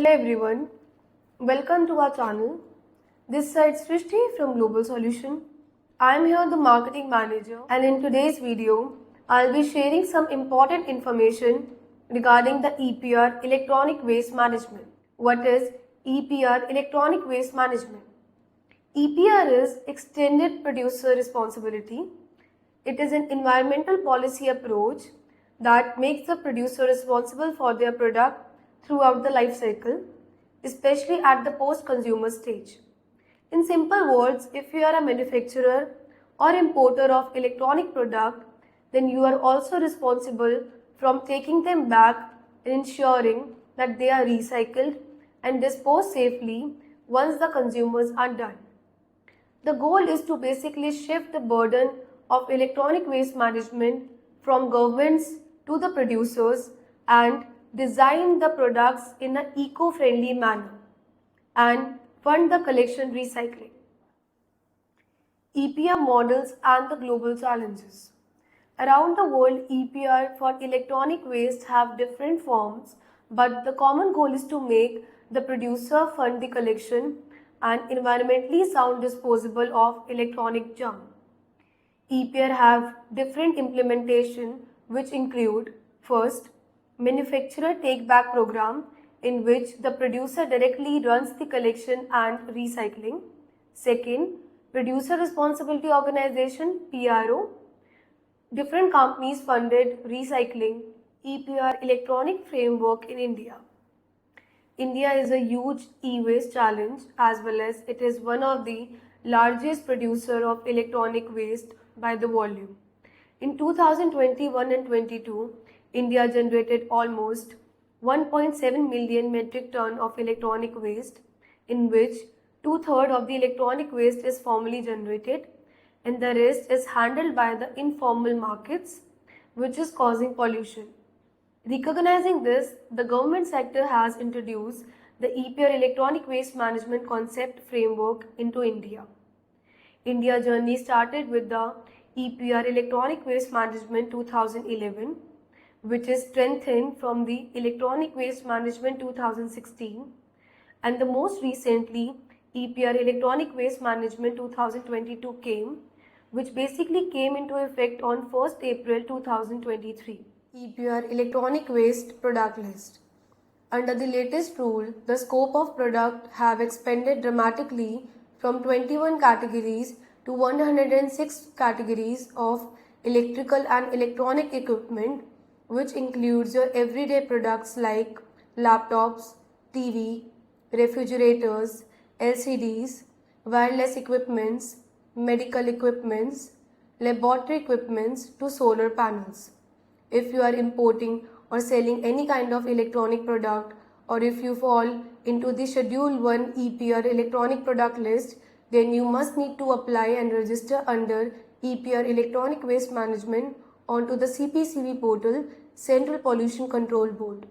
Hello everyone, welcome to our channel. This side Srishti from Global Solution. I am here the marketing manager and in today's video, I'll be sharing some important information regarding the EPR electronic waste management. What is EPR electronic waste management? EPR is extended producer responsibility. It is an environmental policy approach that makes the producer responsible for their product throughout the life cycle, especially at the post-consumer stage. In simple words, if you are a manufacturer or importer of electronic product, then you are also responsible from taking them back and ensuring that they are recycled and disposed safely once the consumers are done. The goal is to basically shift the burden of electronic waste management from governments to the producers and design the products in an eco-friendly manner and fund the collection recycling. EPR models and the global challenges. Around the world, EPR for electronic waste have different forms, but the common goal is to make the producer fund the collection and environmentally sound disposal of electronic junk. EPR have different implementation which include first, manufacturer take-back program in which the producer directly runs the collection and recycling. Second, producer responsibility organization PRO. Different companies funded recycling EPR electronic framework in India. India is a huge e-waste challenge as well as it is one of the largest producer of electronic waste by the volume. In 2021 and 22, India generated almost 1.7 million metric ton of electronic waste, in which 2/3 of the electronic waste is formally generated and the rest is handled by the informal markets, which is causing pollution. Recognizing this, the government sector has introduced the EPR electronic waste management concept framework into India. India's journey started with the EPR electronic waste management 2011, which is strengthened from the electronic waste management 2016, and the most recently EPR electronic waste management 2022 came, which basically came into effect on 1st April 2023. EPR electronic waste product list. Under the latest rule, the scope of product have expanded dramatically from 21 categories to 106 categories of electrical and electronic equipment, which includes your everyday products like laptops, TV, refrigerators, LCDs, wireless equipments, medical equipments, laboratory equipments to solar panels. If you are importing or selling any kind of electronic product, or if you fall into the Schedule 1 EPR electronic product list, then you must need to apply and register under EPR electronic waste management onto the CPCB Portal, Central Pollution Control Board.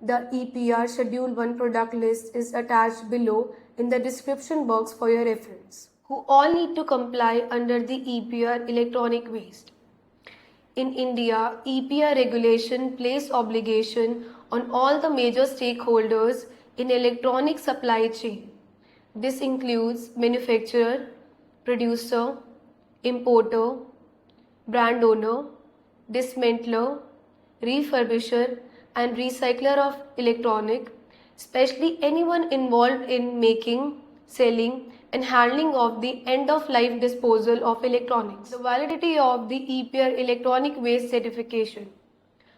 The EPR Schedule 1 product list is attached below in the description box for your reference, who all need to comply under the EPR electronic waste. In India, EPR regulation place obligation on all the major stakeholders in electronic supply chain. This includes manufacturer, producer, importer, brand owner, dismantler, refurbisher and recycler of electronic, especially anyone involved in making, selling and handling of the end-of-life disposal of electronics. The validity of the EPR electronic waste certification.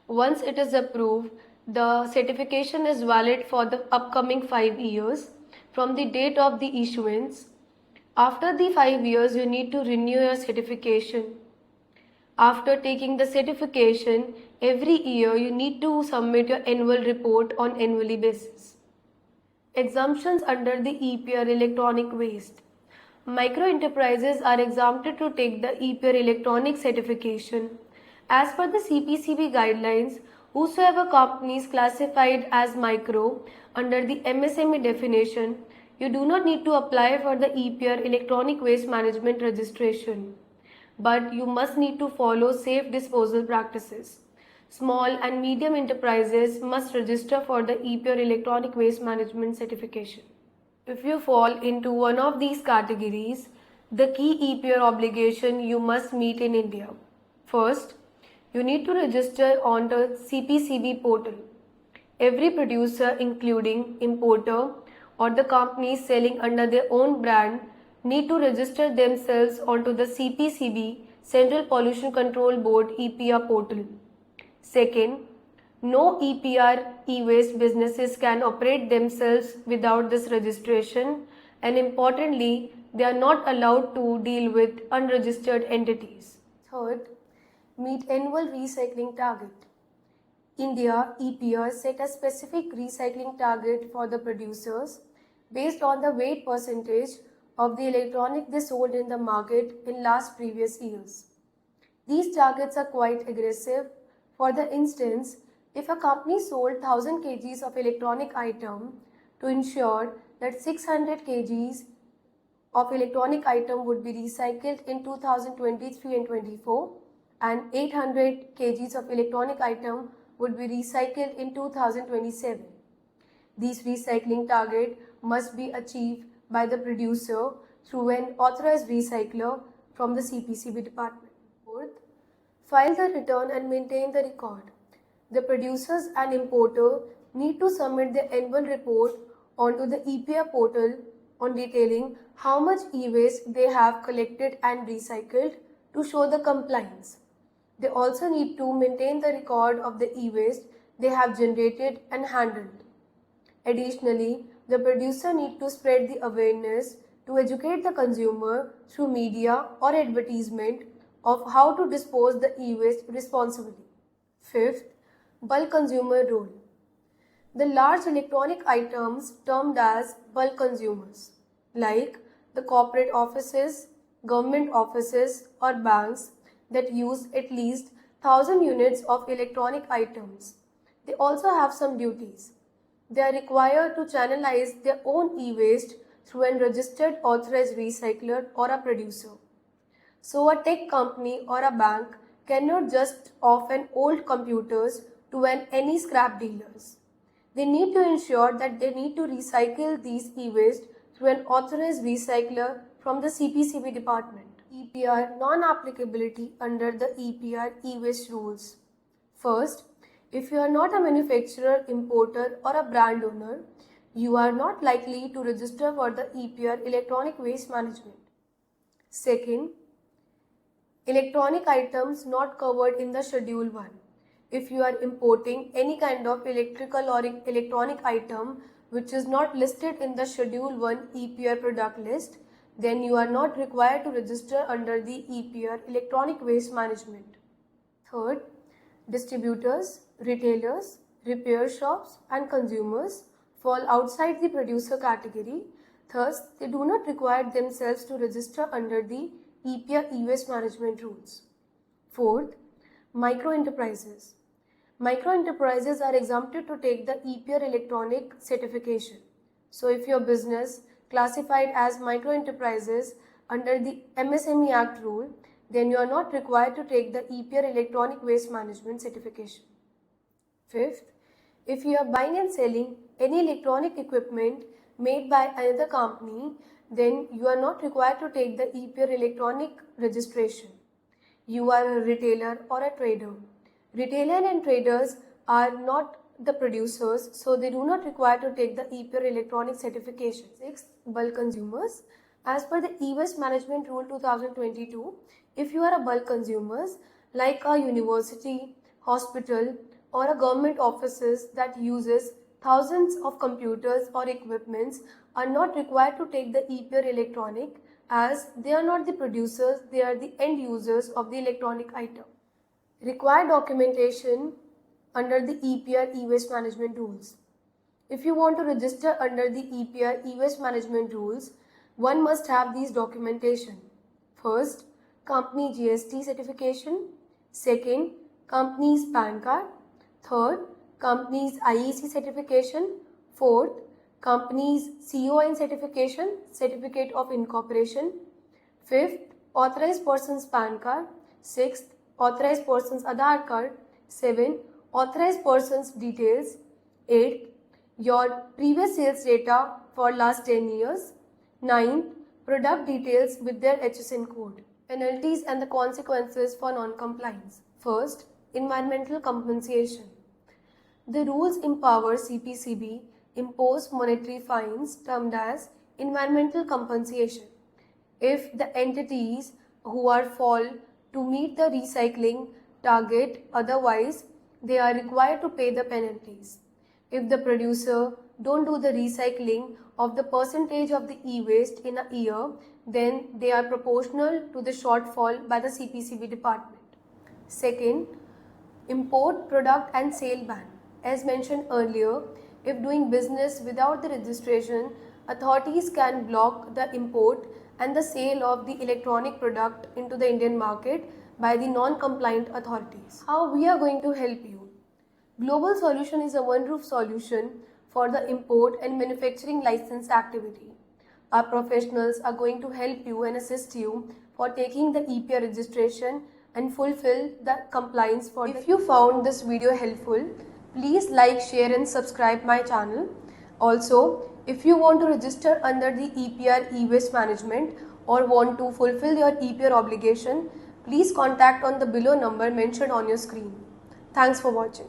Once it is approved, the certification is valid for the upcoming 5 years from the date of the issuance. After the 5 years, you need to renew your certification. After taking the certification, every year you need to submit your annual report on annually basis. Exemptions under the EPR electronic waste. Micro enterprises are exempted to take the EPR electronic certification. As per the CPCB guidelines, whosoever company is classified as micro under the MSME definition, you do not need to apply for the EPR electronic waste management registration, but you must need to follow safe disposal practices. Small and medium enterprises must register for the EPR Electronic Waste Management certification. If you fall into one of these categories, the key EPR obligation you must meet in India. First, you need to register on the CPCB portal. Every producer, including importer or the companies selling under their own brand, need to register themselves onto the CPCB Central Pollution Control Board EPR portal. Second, no EPR e-waste businesses can operate themselves without this registration, and importantly, they are not allowed to deal with unregistered entities. Third, meet annual recycling target. India EPR set a specific recycling target for the producers based on the weight percentage of the electronic they sold in the market in last previous years. These targets are quite aggressive. For the instance, if a company sold 1000 kgs of electronic item, to ensure that 600 kgs of electronic item would be recycled in 2023 and 24, and 800 kgs of electronic item would be recycled in 2027. These recycling target must be achieved by the producer through an authorized recycler from the CPCB department. Fourth, file the return and maintain the record. The producers and importer need to submit their annual report onto the EPR portal on detailing how much e-waste they have collected and recycled to show the compliance. They also need to maintain the record of the e-waste they have generated and handled. Additionally, the producer needs to spread the awareness to educate the consumer through media or advertisement of how to dispose the e-waste responsibly. Fifth, bulk consumer role. The large electronic items termed as bulk consumers, like the corporate offices, government offices or banks that use at least 1000 units of electronic items. They also have some duties. They are required to channelize their own e-waste through a registered authorized recycler or a producer. So a tech company or a bank cannot just offer old computers to any scrap dealers. They need to ensure that they need to recycle these e-waste through an authorized recycler from the CPCB department. EPR non-applicability under the EPR e-waste rules. First, if you are not a manufacturer, importer or a brand owner, you are not likely to register for the EPR electronic waste management. Second, electronic items not covered in the Schedule 1. If you are importing any kind of electrical or electronic item which is not listed in the Schedule 1 EPR product list, then you are not required to register under the EPR electronic waste management. Third, distributors, retailers, repair shops and consumers fall outside the producer category. Thus, they do not require themselves to register under the EPR e-waste management rules. Fourth, micro enterprises. Micro enterprises are exempted to take the EPR electronic certification. So if your business classified as micro enterprises under the MSME Act rule, then you are not required to take the EPR electronic waste management certification. Fifth, if you are buying and selling any electronic equipment made by another company, then you are not required to take the EPR electronic registration. You are a retailer or a trader. Retailer and traders are not the producers, so they do not require to take the EPR electronic certification. Sixth, bulk consumers. As per the e-waste management rule 2022, if you are a bulk consumers like a university, hospital or a government offices that uses thousands of computers or equipments, are not required to take the EPR electronic, as they are not the producers, they are the end users of the electronic item. Required documentation under the EPR e-waste management rules. If you want to register under the EPR e-waste management rules, one must have these documentation. First, company GST certification. Second, company's PAN card. Third, company's IEC certification. Fourth, company's CON certification, certificate of incorporation. Fifth, authorized person's PAN card. Sixth, authorized person's Aadhaar card. 7. Authorized person's details. 8. Your previous sales data for last 10 years. 9. Product details with their HSN code. Penalties and the consequences for non-compliance. First, environmental compensation. The rules empower CPCB impose monetary fines termed as environmental compensation if the entities who are fall to meet the recycling target, otherwise they are required to pay the penalties. If the producer don't do the recycling of the percentage of the e-waste in a year, then they are proportional to the shortfall by the CPCB department. Second, import, product and sale ban. As mentioned earlier, if doing business without the registration, authorities can block the import and the sale of the electronic product into the Indian market by the non-compliant authorities. How we are going to help you? Global Solution is a one-roof solution for the import and manufacturing license activity. Our professionals are going to help you and assist you for taking the EPR registration and fulfill the compliance for If you found this video helpful, please like, share and subscribe my channel. Also, if you want to register under the EPR e-waste management or want to fulfill your EPR obligation, please contact on the below number mentioned on your screen. Thanks for watching.